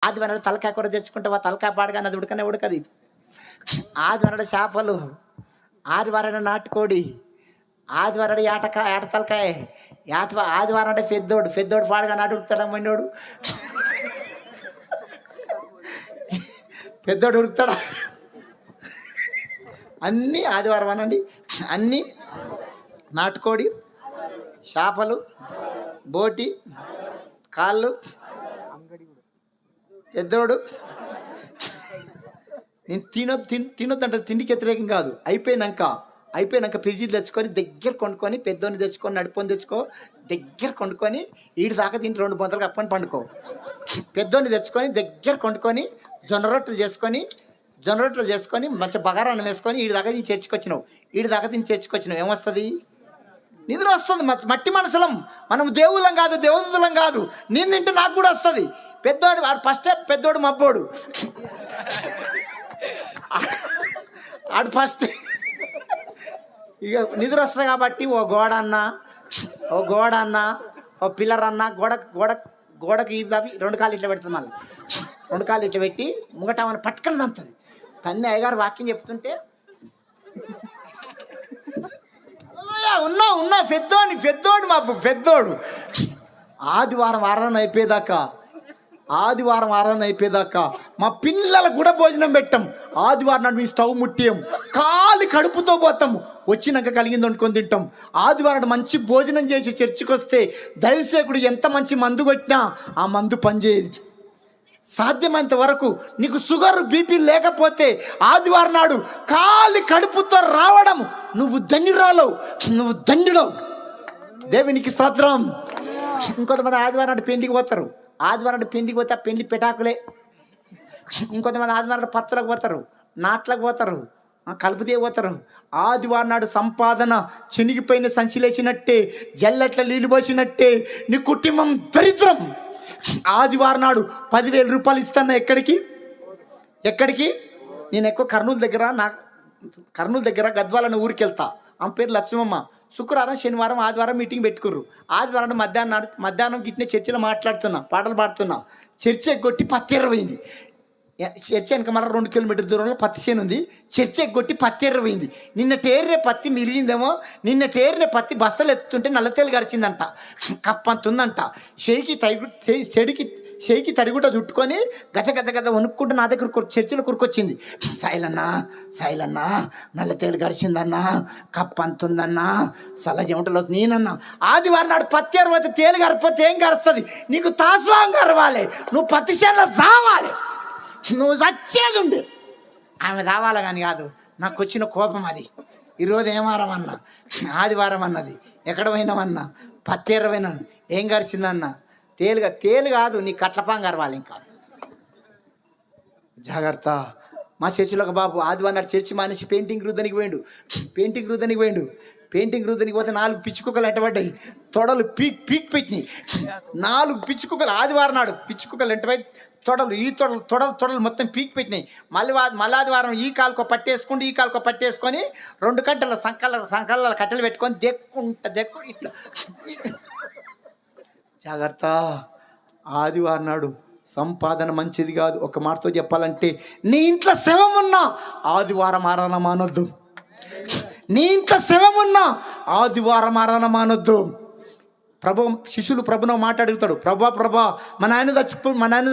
ఆదివారం తలకాయ కూర తెచ్చుకుంటావా? తలకాయ పాడగా అది ఉడకనే ఉడకది. ఆదివారం చేపలు, ఆదివారం నాటుకోడి, ఆదివారం ఏట తలకాయ, ఆదివారం అంటే పెద్దోడు పాడగా నాటు ఉడుకుతాడా? మొన్నోడు పెద్దోడు ఉడుకుతాడా? అన్నీ ఆదివారం అనండి. అన్నీ నాటుకోడి, చేపలు, బోటి, కాళ్ళు, పెద్దోడు. నేను తినొద్దంటే తిండికి వ్యతిరేకం కాదు. అయిపోయినాక ఫ్రిడ్జ్ తెచ్చుకొని దగ్గర కొనుక్కొని, పెద్దోని తెచ్చుకొని, నడుపుని తెచ్చుకో, దగ్గర కొనుక్కొని ఈడి దాకా తింటే 2 బొంతలు కప్పుకొని పండుకో. పెద్దోని తెచ్చుకొని దగ్గర కొనుక్కొని జొన్న రొట్టెలు చేసుకొని మంచి బగారాన్ని వేసుకొని ఈడి దాకా తిని చర్చకొచ్చినావు. ఏమొస్తుంది? నిద్ర వస్తుంది. మట్టి మనసులం మనం, దేవుళ్ళం కాదు, దేవదూతలం కాదు. నేను తింటే నాకు కూడా వస్తుంది. పెద్దోడు వాడు పెద్దోడు మబ్బోడు, ఆడు ఫస్ట్. ఇక నిద్ర వస్తుంది కాబట్టి ఓ గోడ అన్న, ఓ పిల్లర్ అన్న, గోడకి ఈ దాపి 2 కాళ్ళు ఇట్లా పెడుతుంది. మళ్ళీ 2 కాళ్ళు ఇట్లా పెట్టి ముంగట ఆమెను పట్టుకొని తంతుంది. తన్ని అయ్యగారు వాక్యం చెప్తుంటే ఉన్నా పెద్దోడు మా పెద్దోడు. ఆదివారం అయిపోయేదాకా మా పిల్లలకు కూడా భోజనం పెట్టాం. ఆదివారం నాడు మీ స్టవ్ ముట్టియం, కాలి కడుపుతో పోతాం, వచ్చినాక కలిగింది వండుకొని తింటాం. ఆదివారం మంచి భోజనం చేసి చర్చికి వస్తే దైవసేకుడు ఎంత మంచి మందు కొట్టినా ఆ మందు పనిచేయదు. సాధ్యమైనంత వరకు నీకు షుగర్, బీపీ లేకపోతే ఆదివారం నాడు కాలి కడుపుతో రావడం నువ్వు ధన్యుడవు. దేవునికి స్తోత్రం. ఇంకొంతమంది ఆదివారం నాడు పెళ్లికి పోతారు. ఆదివారం నాడు పెళ్లికి పోతే ఆ పెళ్లి పెటాకులే. ఇంకొంతమంది ఆదివారం నాడు పత్తులకు పోతారు, నాట్లకు పోతారు, కలుపుతే పోతారు. ఆదివారం నాడు సంపాదన చెనిగిపోయిన సంచిలేసినట్టే, జల్లెట్ల నీళ్ళు పోసినట్టే నీ కుటుంబం దరిద్రం. ఆదివారం నాడు 10,000 రూపాయలు ఇస్తాను. ఎక్కడికి? నేను ఎక్కువ కర్నూలు దగ్గర గద్వాలని ఊరికి వెళ్తా. ఆమె పేరు లక్ష్మమ్మ. శుక్రవారం, శనివారం, ఆదివారం మీటింగ్ పెట్టుకుర్రు. ఆదివారం మధ్యాహ్నం గిట్నే చర్చిలో మాట్లాడుతున్నా, పాటలు పాడుతున్నా. చర్చ ఎగ్గొట్టి పత్తి ఎర్రపోయింది. చర్చ వెనక మళ్ళీ 2 కిలోమీటర్ దూరంలో పత్తి చేను ఉంది. చర్చ ఎగ్గొట్టి పత్తి ఎర్రపోయింది. నిన్న టేర్రే పత్తి మిరిగిందేమో, నిన్న టేర్రే పత్తి బస్తలు ఎత్తుతుంటే నల్లతేలు గరిచిందంట, కప్పంతుందంట. చేయికి తడిగుట చుట్టుకొని గజ వణుక్కుంటూ నా దగ్గర చర్చిలో కురుకొచ్చింది. సాయిలన్నా నల్లతేలు గరిచిందన్నా, కప్పంతుందన్నా, సల్ల చెమటలో. నేనన్నా ఆదివారం నాడు పత్తి ఎరవైతే తేలు గరపోతే ఏం గరుస్తుంది? నీకు తాస్వాం గరవాలి, నువ్వు పత్తి చేనులో సావాలి, నువ్వు చచ్చేది ఉండే. ఆమె రావాలి కానీ కాదు. నాకు వచ్చిన కోపం అది. ఈరోజు ఏం వారం అన్నా, ఆదివారం అన్నది. ఎక్కడ పోయినామన్నా, పత్తి ఎర్రపోయినా. ఏం గరిచిందన్నా? తేలు కాదు, నీ కట్లపాం గరవాలి. ఇంకా జాగ్రత్త. మా చర్చిలో ఒక బాబు ఆదివారం నాడు చర్చి మానేసి పెయింటింగ్ రుద్దనికి పోయిండు. పెయింటింగ్ రుద్దనికి పోతే 4 పిచ్చుకుక్కలు ఎంటబడ్డాయి. తొడలు పీక్ పెట్టినాయి. 4 పిచ్చుకుక్కలు ఆదివారం నాడు పిచ్చుకుక్కలు ఎంటబడి తొడలు మొత్తం పీక్ పెట్టినాయి. మళ్ళీ ఆదివారం ఈ కాలుకో పట్టేసుకొని 2 గంటల సంకళ్ళ కట్టెలు పెట్టుకొని దెక్కు ఇట్లా. జాగ్రత్త. ఆదివారం నాడు సంపాదన మంచిది కాదు. ఒక మాటతో చెప్పాలంటే, నీ ఇంట్లో శవమున్నా ఆదివారం ఆరాధన మానొద్దు. నీ ఇంట్లో శవమున్నా ఆదివారం ఆరాధన మానొద్దు. శిష్యులు ప్రభును మాట అడుగుతాడు, ప్రభా మా నాయన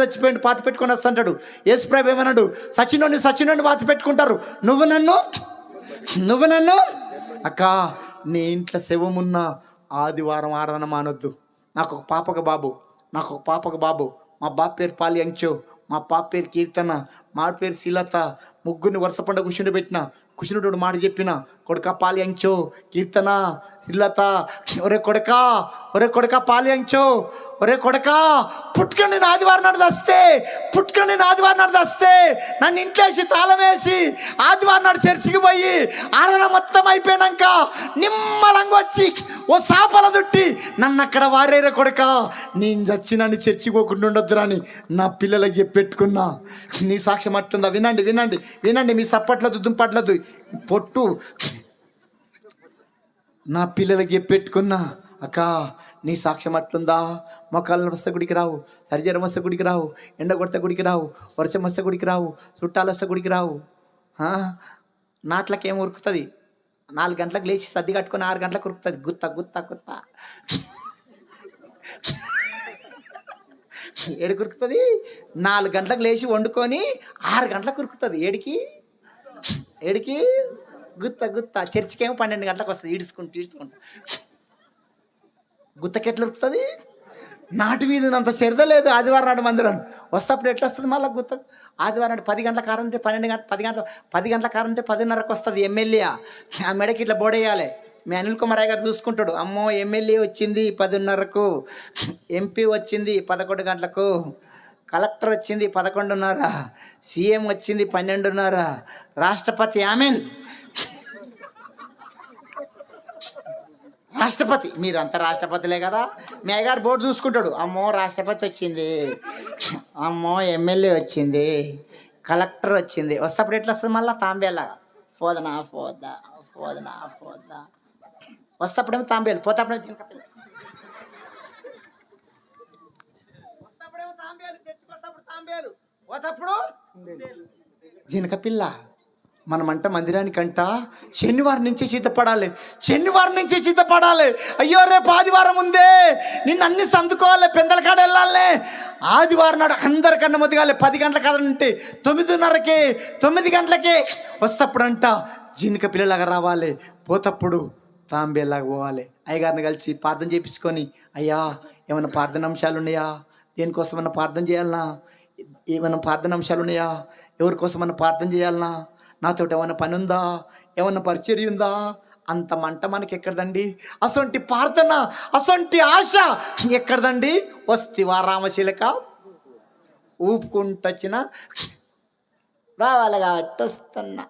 చచ్చిపోయింది, పాతి పెట్టుకొని వస్తుంటాడు. యేసు ప్రభు ఏమన్నాడు? సచినోని పాతి పెట్టుకుంటారు, నువ్వు నన్ను అక్క నీ ఇంట్లో శవమున్నా ఆదివారం ఆరాధన మానొద్దు. నాకు ఒక పాపకు బాబు. మా బాబు పేరు పాలి అంచో, మా పాప పేరు కీర్తన, మా పేరు శీలత. ముగ్గురిని వరుస పండుగ కూర్చుండబెట్టిన. కూర్చున్నోడు మాట చెప్పిన, కొడుక పాలి అంచో, కీర్తన, శీలత, ఒరే కొడక పాలి అంచో, ఒరే కొడక పుట్టుకొని నేను ఆదివారం నాడు దస్తే నన్ను ఇంట్లో వేసి తాళం వేసి ఆదివారం నాడు చర్చికి పోయి ఆరాధన మొత్తం అయిపోయాక నిమ్మలంగా వచ్చి ఓ సాపల దుట్టి నన్ను అక్కడ వారేరే కొడక, నేను చచ్చి నన్ను చర్చికి పోకుండా ఉండొద్దురా అని నా పిల్లలకి చెప్పెట్టుకున్నా. నీ సాక్ష్యం అట్లుందా? వినండి. మీ సప్పట్లదు దుంపట్లదు పొట్టు నా పిల్లలకి చెప్పెట్టుకున్నా. అక్క నీ సాక్ష్యం అట్లుందా? మొక్కలను వస్తే గుడికి రావు, సరిజరం వస్తే గుడికి రావు, ఎండ కొడితే గుడికి రావు, వర్షం వస్తే గుడికి రావు, చుట్టాలు వస్తే గుడికి రావు. నాట్లకేం ఉరుకుతుంది? 4 గంటలకు లేచి సర్ది కట్టుకొని 6 గంటలకు ఉరుకుతుంది. గుత్త గుత్త గుత్త ఏడుకు ఉరుకుతుంది? 4 గంటలకు లేచి వండుకొని 6 గంటలకు ఉరుకుతుంది. ఏడికి గుత్త గుత్త. చర్చికేమో 12 గంటలకు వస్తుంది. ఈడ్చుకుంటా గుత్తకెట్లా ఉరుకుతుంది? నాటు మీద అంత శ్రద్ధ లేదు. ఆదివారం నాడు మందిరం వస్తప్పుడు ఎట్లా వస్తుంది మళ్ళీ గుత్త? ఆదివారం నాడు 10 గంటల కారం ఉంటే 10 గంటల కారం ఉంటే 10:30కు వస్తుంది ఎమ్మెల్యే. ఆ మెడకి ఇట్లా బోడేయాలి. మీ అనిల్ కుమార్ గారు చూసుకుంటాడు. అమ్మో ఎమ్మెల్యే వచ్చింది 10:30కు, ఎంపీ వచ్చింది 11 గంటలకు, కలెక్టర్ వచ్చింది 11:30, సీఎం వచ్చింది 12:30, రాష్ట్రపతి ఆమెన్ రాష్ట్రపతి. మీరంతా రాష్ట్రపతిలే కదా. మీ అయ్యగారు బోర్డు చూసుకుంటాడు. అమ్మో రాష్ట్రపతి వచ్చింది, అమ్మో ఎమ్మెల్యే వచ్చింది, కలెక్టర్ వచ్చింది. వస్తప్పుడు ఎట్లా వస్తుంది మళ్ళీ? తాంబేలా ఫోదనా ఫోదా ఫోదనా ఫోదా. వస్తప్పుడేమో తాంబేలు, పోతప్పుడేమో జినకపిల్ల. వస్తప్పుడేమో తాంబేలు, చర్చికి వస్తప్పుడు తాంబేలు, పోతప్పుడు జినకపిల్ల. మనమంట మందిరానికంట శనివారం నుంచి సిద్ధపడాలి. అయ్యో రేపు ఆదివారం ఉందే, నిన్ను అన్ని సందుకోవాలి, పెందల కాడ వెళ్ళాలి. ఆదివారం నాడు అందరికన్నా మొదగాలి. 10 గంటల కాదంటే 9:30కే 9 గంటలకే వస్తప్పుడంట జినక పిల్లలాగా రావాలి, పోతప్పుడు తాంబేలాగా పోవాలి. అయ్యగారిని కలిసి ప్రార్థన చేయించుకొని, అయ్యా ఏమైనా ప్రార్థన అంశాలు ఉన్నాయా? దేనికోసమన్నా ప్రార్థన చేయాలన్నా? ఏమైనా ప్రార్థన అంశాలు ఉన్నాయా? ఎవరికోసమన్నా ప్రార్థన చేయాలన్నా? నాతో ఏమైనా పని ఉందా? ఏమన్నా పరిచర్య ఉందా? అంత మంట మనకి ఎక్కడదండి? అసొంటి ప్రార్థన, అసొంటి ఆశ ఎక్కడదండి? వస్తివా రామశిలక? ఊపుకుంటొచ్చిన రావాలి కాబట్టి వస్తున్నా,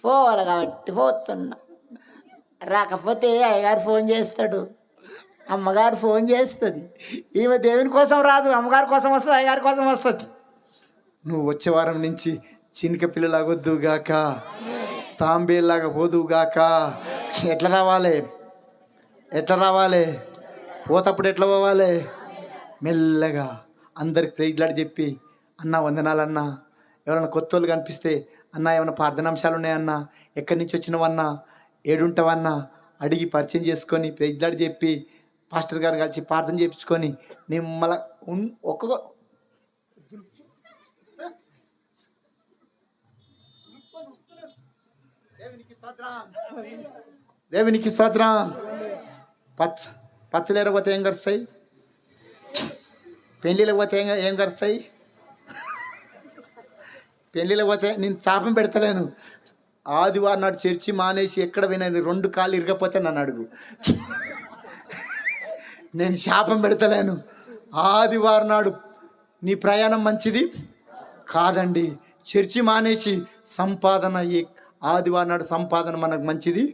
పోవాలి కాబట్టి పోతున్నా. రాకపోతే అయ్యగారు ఫోన్ చేస్తాడు, అమ్మగారు ఫోన్ చేస్తుంది. ఈమె దేవుని కోసం రాదు, అమ్మగారి కోసం వస్తుంది, అయ్యగారి కోసం వస్తుంది. నువ్వు వచ్చే వారం నుంచి చినిక పిల్లలాగొద్దుగాక, తాంబేలాగా పోదుగాక. ఎట్లా రావాలి? పోతప్పుడు ఎట్లా పోవాలి? మెల్లగా అందరికి ప్రేజ్లాడి చెప్పి, అన్న వందనాలన్నా. ఎవరైనా కొత్త వాళ్ళు కనిపిస్తే, అన్న ఏమైనా ప్రార్థనాంశాలు ఉన్నాయన్నా, ఎక్కడి నుంచి వచ్చినవన్నా, ఏడుంటావన్నా అడిగి పరిచయం చేసుకొని ప్రేజ్లాడి చెప్పి పాస్టర్ గారు కలిసి ప్రార్థన చేయించుకొని నిమ్మల ఒక్కొక్క దేవునికి స్తోత్రం. పచ్చలేరు పోతే ఏం గడుస్తాయి? పెళ్ళిళ్ళకి పోతే ఏం గడుస్తాయి? పెళ్ళిళ్ళకి పోతే నేను శాపం పెడతలేను. ఆదివారం నాడు చర్చి మానేసి ఎక్కడ వినేది 2 కాళ్ళు ఇరగపోతే నన్ను అడుగు. నేను శాపం పెడతలేను. ఆదివారం నాడు నీ ప్రయాణం మంచిది కాదండి. చర్చి మానేసి సంపాదన, ఆదివారం నాడు సంపాదన మనకు మంచిది.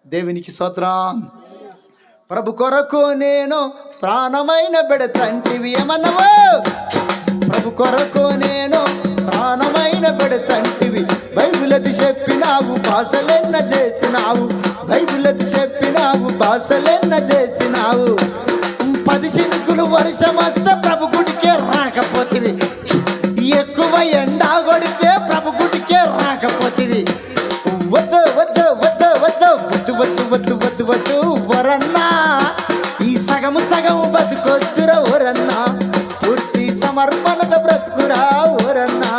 దేవునికి స్తోత్రం. ప్రభు కొరకు నేను ప్రాణమైన పెడతంటివి ఏమన్నావు? ప్రభు కొరకు నేను ప్రాణమైన పెడతంటివి. బైబిలది చెప్పినావు, భాషలెన్న చేసినావు. బైబిలది చెప్పినావు, భాషలెన్న చేసినావు. 10 చినుకులు వర్షం వస్తే ప్రభు గుడికే రాకపోతివి. ఎక్కువ ఎండా కొడితే ప్రభు గుడికే రాకపోతివి. వద్దు వరన్నా, ఈ సగము బతుకొద్దురా ఓరన్నా. పూర్తి సమర్పణత బ్రతుకురా ఓరన్నా.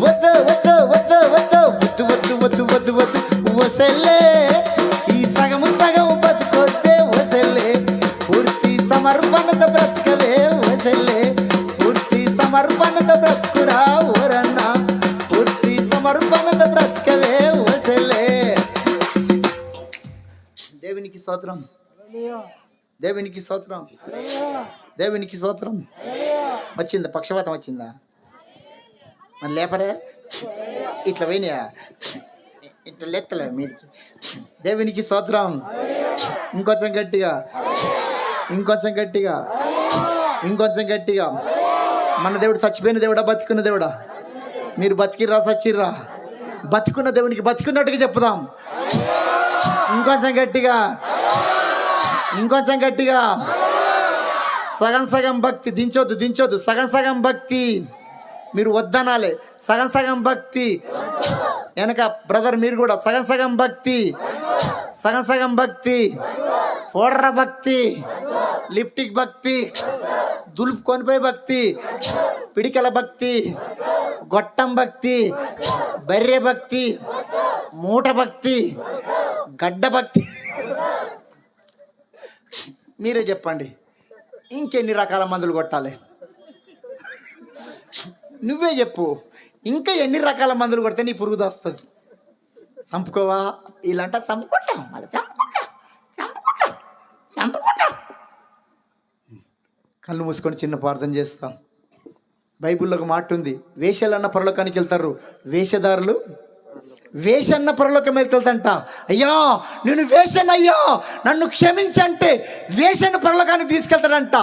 వద్దు వసల్లే, ఈ సగము బతుకొద్దే వసల్లే. పూర్తి సమర్పణత బ్రతుకవే వసల్లే. పూర్తి సమర్పణత బ్రతుకురా ఓరన్నా. పూర్తి సమర్పణత బ్రతుకవే వసల్లే. దేవునికి స్తోత్రం. దేవునికి స్తోత్రం. దేవునికి స్తోత్రం. వచ్చిందా? పక్షవాతం వచ్చిందా? మరి లేపరే, ఇట్లా పోయినాయా? ఇట్లా లేత్తలే మీదికి. దేవునికి స్తోత్రం. ఇంకొంచెం గట్టిగా, ఇంకొంచెం గట్టిగా, ఇంకొంచెం గట్టిగా. మన దేవుడు చచ్చిపోయిన దేవుడా, బతికున్న దేవుడా? మీరు బతికిర్రా చచ్చిర్రా? బతికున్న దేవునికి బతికున్నట్టుగా చెప్పుదాం. ఇంకొంచెం గట్టిగా, ఇంకొంచెం గట్టిగా. సగం సగం భక్తి. దించొద్దు. సగం సగం భక్తి. మీరు వద్దనాలే. సగం సగం భక్తి. వెనక బ్రదర్ మీరు కూడా సగం సగం భక్తి. సగం సగం భక్తి. ఫోడ్ర భక్తి, లిప్టిక్ భక్తి, దులుపుకొనిపోయి భక్తి, పిడికల భక్తి, గొట్టం భక్తి, బర్రె భక్తి, మూట భక్తి, గడ్డ భక్తి. మీరే చెప్పండి, ఇంకెన్ని రకాల మందులు కొట్టాలి? నువ్వే చెప్పు. ఇంకా ఎన్ని రకాల మందులు కొడితే నీ పురుగు దాస్తుంది? చంపుకోవా? ఇలాంట చంపుకుంటాం, మళ్ళీ చంపుకుంటాం. కళ్ళు మూసుకొని చిన్న ప్రార్థన చేస్తాం. బైబిల్లో ఒక మాట ఉంది, వేషలన్న పరలోకానికి వెళ్తారు, వేషధారులు వేషన్న పరలోకం వెళ్తుందంట. అయ్యా నేను వేషనయ్యా నన్ను క్షమించంటే వేషన్న పరలోకానికి తీసుకెళ్తాడంట.